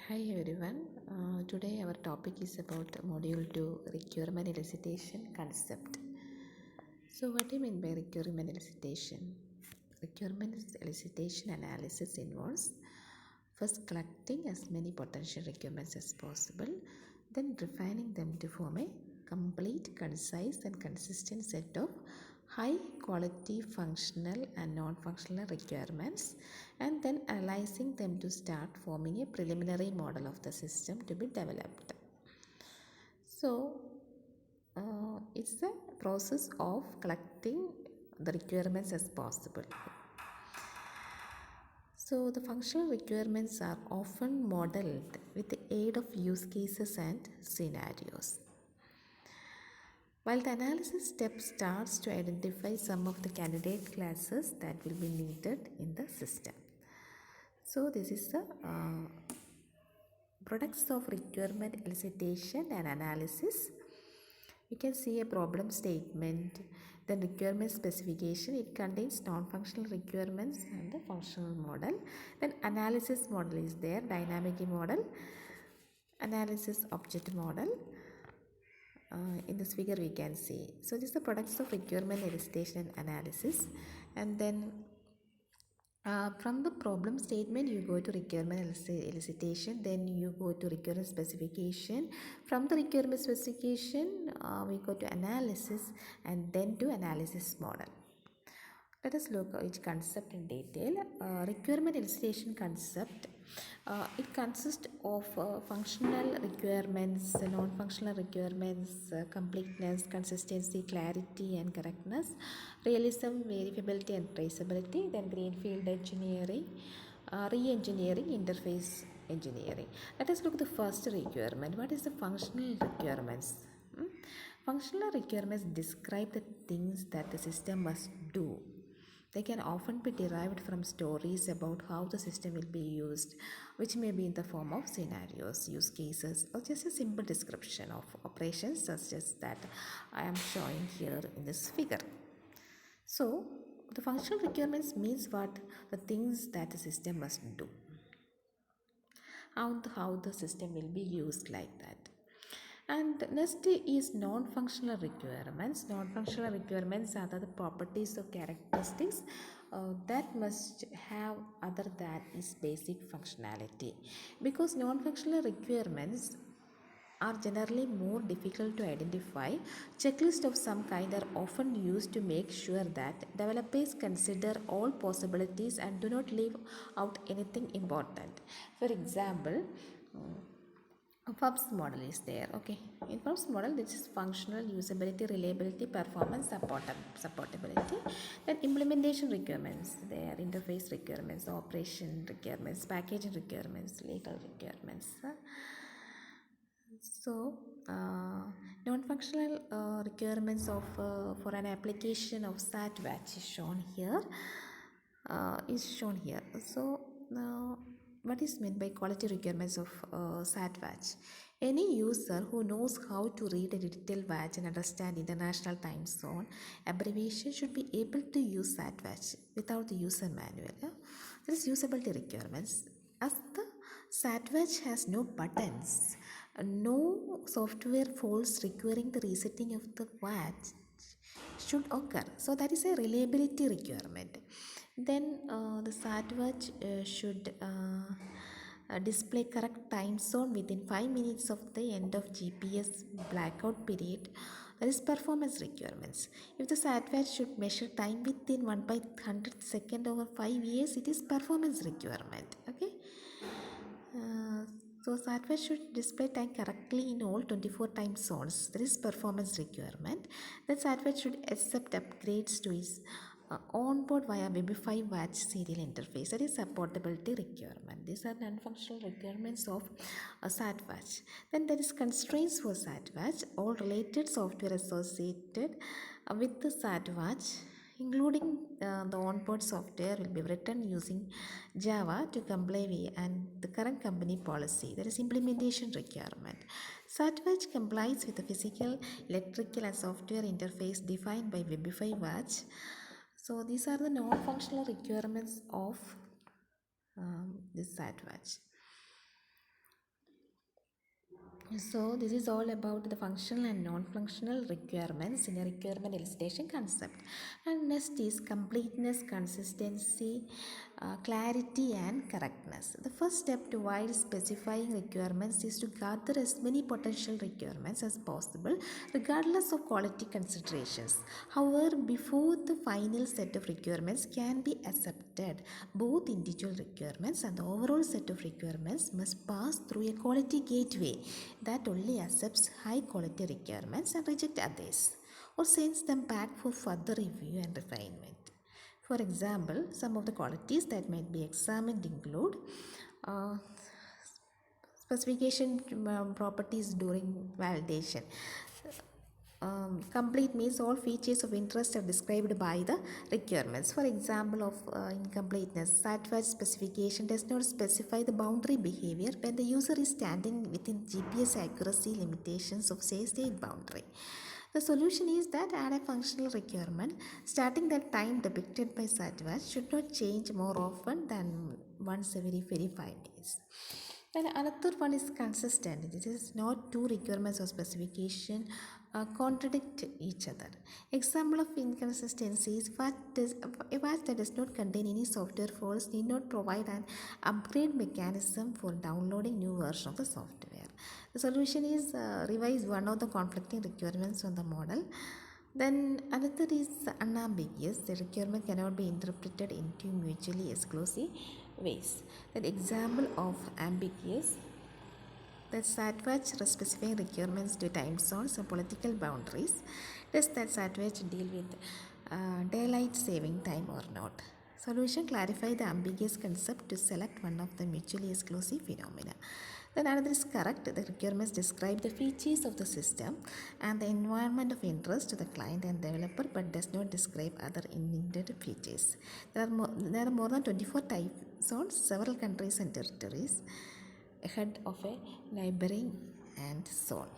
Hi everyone. Today our topic is about module 2 requirement elicitation concept. So what do you mean by requirement elicitation? Requirement elicitation analysis involves first collecting as many potential requirements as possible, then refining them to form a complete, concise and consistent set of high quality functional and non-functional requirements, and then analyzing them to start forming a preliminary model of the system to be developed. So it's the process of collecting the requirements as possible. So the functional requirements are often modeled with the aid of use cases and scenarios. While the analysis step starts to identify some of the candidate classes that will be needed in the system. So this is the products of requirement elicitation and analysis. You can see a problem statement, then requirement specification. It contains non-functional requirements and the functional model. Then analysis model is there, dynamic model, analysis object model. In this figure we can see. So this is the products of requirement elicitation and analysis. And then from the problem statement you go to requirement elicitation, then you go to requirement specification. From the requirement specification we go to analysis and then to analysis model. Let us look at each concept in detail. Requirement elicitation concept, it consists of functional requirements, non-functional requirements, completeness, consistency, clarity and correctness, realism, verifiability and traceability, then greenfield engineering, re-engineering, interface engineering. Let us look at the first requirement. What is the functional requirements? Functional requirements describe the things that the system must do. They can often be derived from stories about how the system will be used, which may be in the form of scenarios, use cases, or just a simple description of operations such as that I am showing here in this figure. So, the functional requirements means what? The things that the system must do. How the system will be used like that. And next is non-functional requirements. Non-functional requirements are the properties or characteristics that must have other than its basic functionality. Because non-functional requirements are generally more difficult to identify, checklists of some kind are often used to make sure that developers consider all possibilities and do not leave out anything important. For example, FUBS model is there. Okay, in FUBS model this is functional, usability, reliability, performance, supportability. Then implementation requirements, there interface requirements, operation requirements, packaging requirements, legal requirements. So non-functional requirements of for an application of SAT-WATCH is shown here. So now what is meant by quality requirements of SAT-WATCH? Any user who knows how to read a digital watch and understand international time zone abbreviation should be able to use SAT-WATCH without the user manual. There is usability requirements. As the SAT-WATCH has no buttons, no software faults requiring the resetting of the watch should occur. So that is a reliability requirement. Then the SAT-WATCH should display correct time zone within 5 minutes of the end of GPS blackout period. That is performance requirements. If the SAT-WATCH should measure time within 1/100th second over 5 years, it is performance requirement. Okay. So SAT-WATCH should display time correctly in all 24 time zones. That is performance requirement. Then SAT-WATCH should accept upgrades to its onboard via Wi-Fi watch serial interface. That is supportability requirement. These are non-functional requirements of a SAT-WATCH. Then there is constraints for SAT-WATCH. All related software associated with the SAT-WATCH, including the onboard software, will be written using Java to comply with and the current company policy. That is implementation requirement. SAT-WATCH complies with the physical, electrical and software interface defined by Wi-Fi watch. So these are the non-functional requirements of this SAT-WATCH. So this is all about the functional and non-functional requirements in a requirement elicitation concept. And next is completeness, consistency, clarity and correctness. The first step while specifying requirements is to gather as many potential requirements as possible regardless of quality considerations. However, before the final set of requirements can be accepted, both individual requirements and the overall set of requirements must pass through a quality gateway that only accepts high quality requirements and rejects others, or sends them back for further review and refinement. For example, some of the qualities that might be examined include uh, specification properties during validation. Complete means all features of interest are described by the requirements. For example of incompleteness, satisfied specification does not specify the boundary behavior when the user is standing within GPS accuracy limitations of say state boundary. The solution is that add a functional requirement starting the time depicted by Satvash should not change more often than once every 5 days. Then another one is consistent. This is not two requirements or specification contradict each other. Example of inconsistency is a watch that does not contain any software faults need not provide an upgrade mechanism for downloading new version of the software. The solution is revise one of the conflicting requirements on the model. Then another is unambiguous. The requirement cannot be interpreted into mutually exclusive ways. That example of ambiguous, that SATWACH specifying requirements to time zones and political boundaries. Does that SATWACH deal with daylight saving time or not? Solution: clarify the ambiguous concept to select one of the mutually exclusive phenomena. Then another is correct. The requirements describe the features of the system and the environment of interest to the client and developer, but does not describe other intended features. There are more than 24 time zones, several countries and territories ahead of a neighboring and so on.